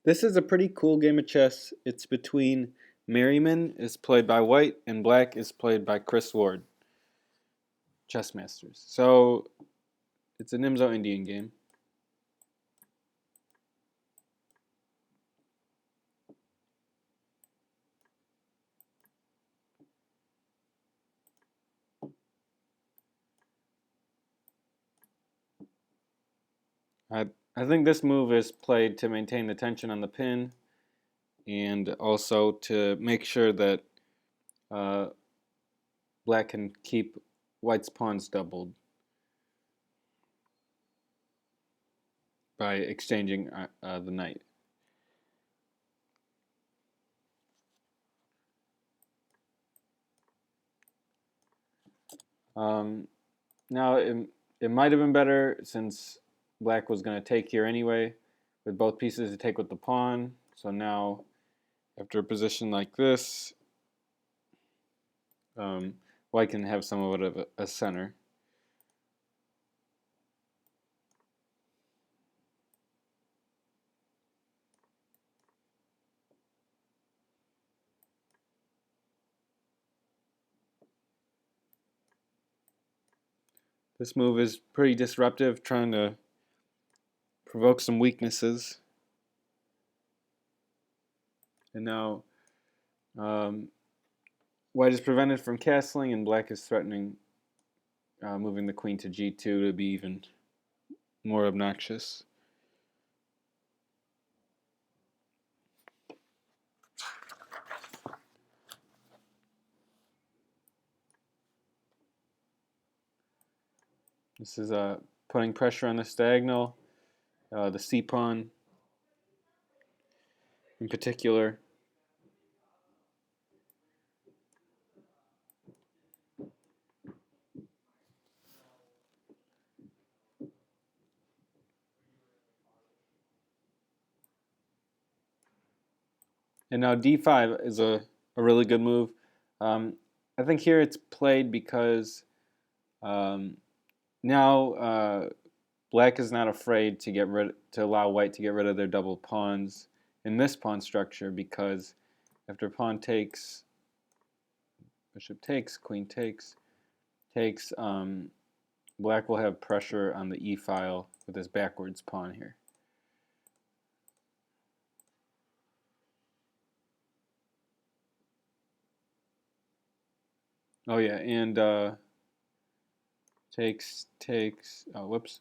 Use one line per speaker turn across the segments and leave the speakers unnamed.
This is a pretty cool game of chess. It's between Merriman is played by White and Black is played by Chris Ward, chess masters. So it's a Nimzo-Indian game. I I think this move is played to maintain the tension on the pin and also to make sure that uh, Black can keep White's pawns doubled by exchanging the knight. Um, Now it might have been better since Black was going to take here anyway, with both pieces to take with the pawn. So now, after a position like this, White can have somewhat of a center. This move is pretty disruptive, trying to provoke some weaknesses. And now um, White is prevented from castling, and Black is threatening moving the queen to g2 to be even more obnoxious. This is putting pressure on the diagonal, the c pawn in particular. And now d5 is a really good move. I think here it's played because now Black is not afraid to allow White to get rid of their double pawns in this pawn structure, because after pawn takes, bishop takes, queen takes, Black will have pressure on the e file with his backwards pawn here. Oh yeah, and takes, oh whoops,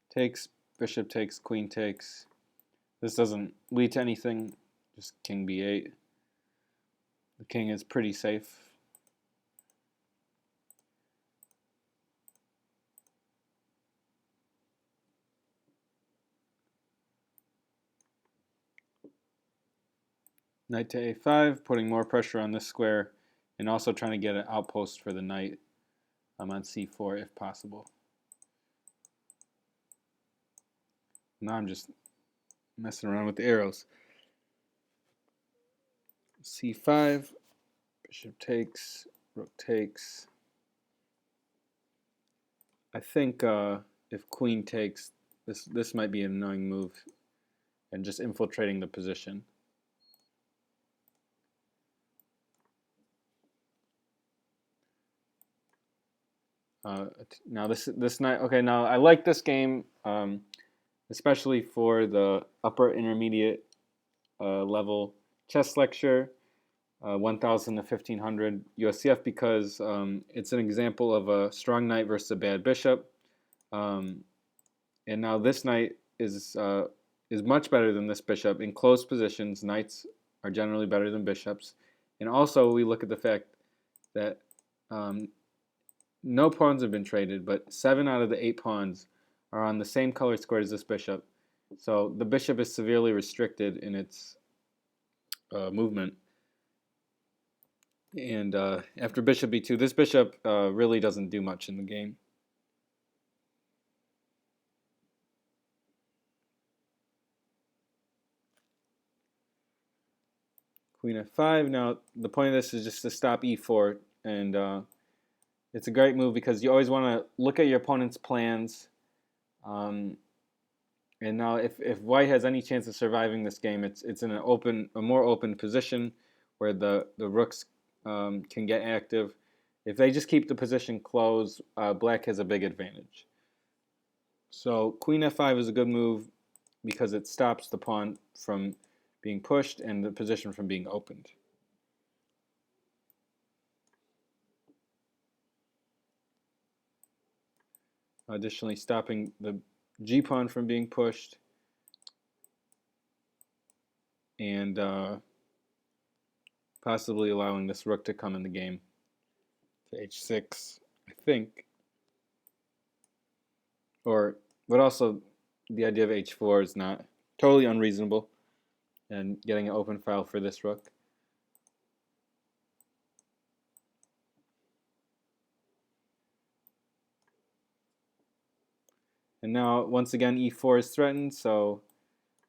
takes, bishop takes, queen takes. This doesn't lead to anything, just king b8. The king is pretty safe. Knight to a5, putting more pressure on this square, and also trying to get an outpost for the knight on c4 if possible. Now I'm just messing around with the arrows. c5, bishop takes, rook takes. I think if queen takes, this might be an annoying move, and just infiltrating the position. Now this knight. Okay, now I like this game, especially for the upper intermediate level chess lecture, 1000 to 1500 USCF, because it's an example of a strong knight versus a bad bishop. And now this knight is much better than this bishop. In close positions, knights are generally better than bishops. And also we look at the fact that no pawns have been traded, but 7 out of the 8 pawns are on the same color square as this bishop. So the bishop is severely restricted in its movement. And after bishop b2, this bishop really doesn't do much in the game. Queen f5. Now the point of this is just to stop e4, and it's a great move because you always want to look at your opponent's plans And now, if white has any chance of surviving this game, it's in a more open position where the rooks can get active. If they just keep the position closed, black has a big advantage. So queen f5 is a good move because it stops the pawn from being pushed and the position from being opened. Additionally, stopping the g-pawn from being pushed and possibly allowing this rook to come in the game to h6, I think. But also the idea of h4 is not totally unreasonable, and getting an open file for this rook. And now, once again, e4 is threatened, so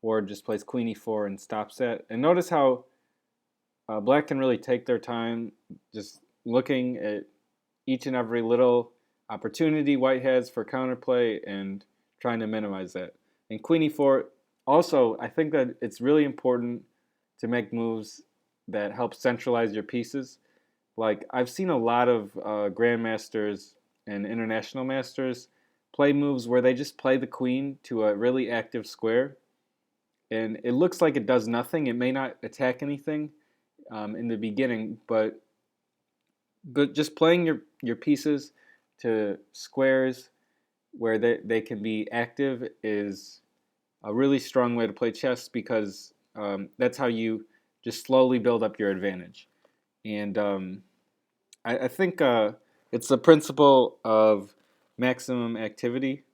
Ward just plays queen e4 and stops that. And notice how black can really take their time just looking at each and every little opportunity white has for counterplay and trying to minimize that. And queen e4, also, I think that it's really important to make moves that help centralize your pieces. Like, I've seen a lot of grandmasters and international masters play moves where they just play the queen to a really active square, and it looks like it does nothing. It may not attack anything in the beginning, but just playing your pieces to squares where they can be active is a really strong way to play chess, because that's how you just slowly build up your advantage. And I think it's the principle of maximum activity.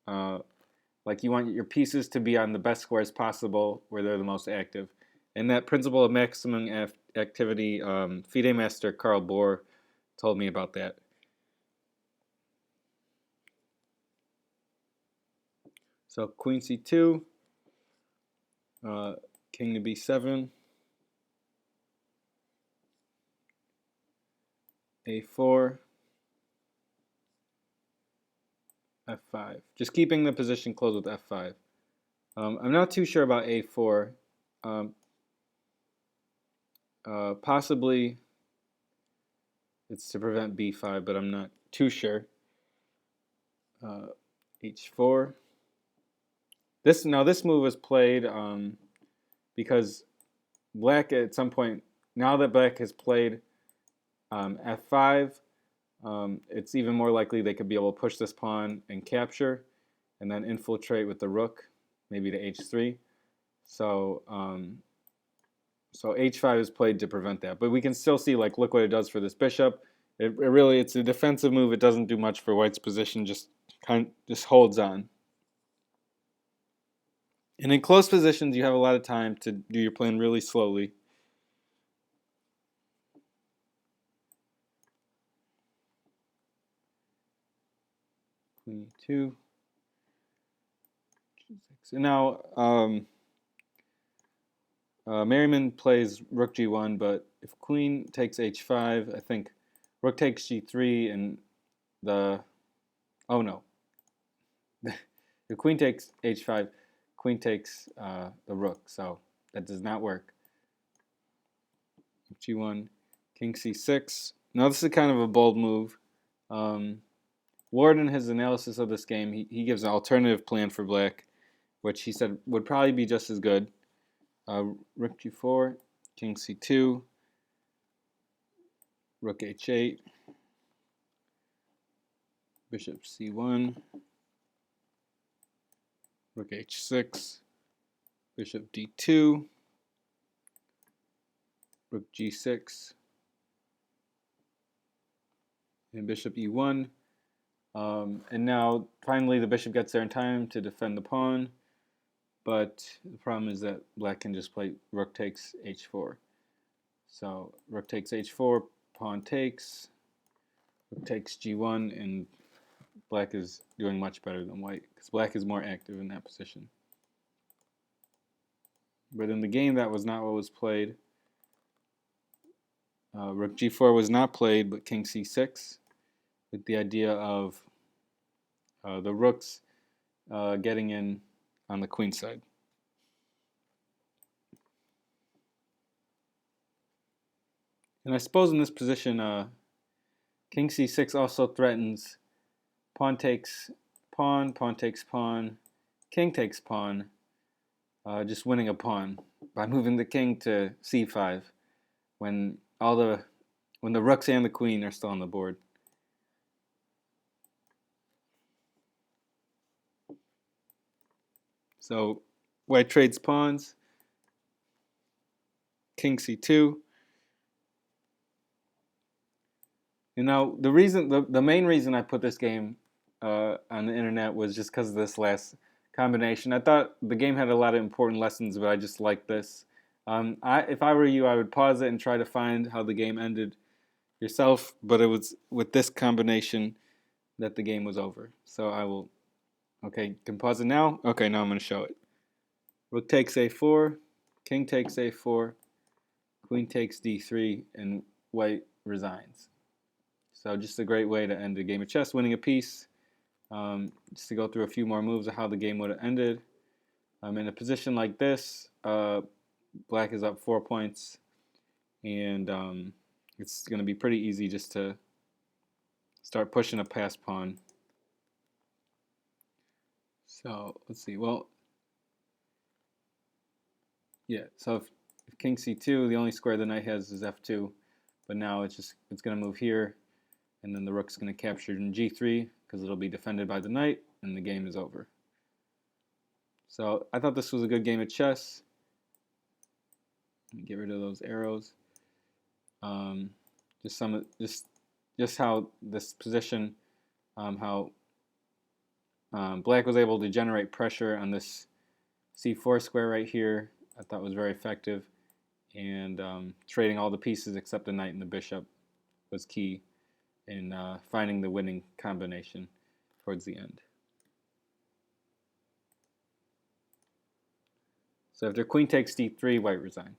Like, you want your pieces to be on the best squares possible where they're the most active. And that principle of maximum activity, FIDE master Karl Bohr told me about that. So queen c2, king to b7, a4, f5. Just keeping the position closed with f5. I'm not too sure about a4. Possibly it's to prevent b5, but I'm not too sure. h4. This move was played because black at some point, now that black has played f5, it's even more likely they could be able to push this pawn and capture, and then infiltrate with the rook, maybe to h3. So so h5 is played to prevent that. But we can still see, like, look what it does for this bishop. It's a defensive move. It doesn't do much for white's position. Just holds on. And in close positions, you have a lot of time to do your plan really slowly. Queen e2. And now Merriman plays rook g1, but if queen takes h5, I think rook takes g3 and oh no. If queen takes h5, queen takes the rook, so that does not work. g1, king c6. Now this is kind of a bold move. Ward, in his analysis of this game, he gives an alternative plan for black, which he said would probably be just as good. Rook g4, king c2, rook h8, bishop c1, rook h6, bishop d2, rook g6, and bishop e1. And now, finally, the bishop gets there in time to defend the pawn. But the problem is that black can just play rook takes h4. So rook takes h4, pawn takes, rook takes g1, and black is doing much better than white, because black is more active in that position. But in the game, that was not what was played. Rook g4 was not played, but king c6, with the idea of the rooks getting in on the queen side. And I suppose in this position, king c6 also threatens pawn takes pawn, pawn takes pawn, king takes pawn, just winning a pawn by moving the king to c5 when the rooks and the queen are still on the board. So white trades pawns, king c2. And now the main reason I put this game on the internet was just because of this last combination. I thought the game had a lot of important lessons, but I just liked this. If I were you, I would pause it and try to find how the game ended yourself, but it was with this combination that the game was over. So I will, okay, can pause it now? Okay, now I'm going to show it. Rook takes a4, king takes a4, queen takes d3, and white resigns. So just a great way to end a game of chess, winning a piece. Just to go through a few more moves of how the game would have ended. In a position like this, black is up 4 points, and it's going to be pretty easy just to start pushing a pass pawn. So let's see. Well, yeah. So if king c2, the only square the knight has is f2, but now it's going to move here, and then the rook's going to capture in g3 because it'll be defended by the knight, and the game is over. So I thought this was a good game of chess. Get rid of those arrows. Just how this position, how black was able to generate pressure on this c4 square right here, I thought was very effective. And trading all the pieces except the knight and the bishop was key in finding the winning combination towards the end. So after queen takes d3, white resigned.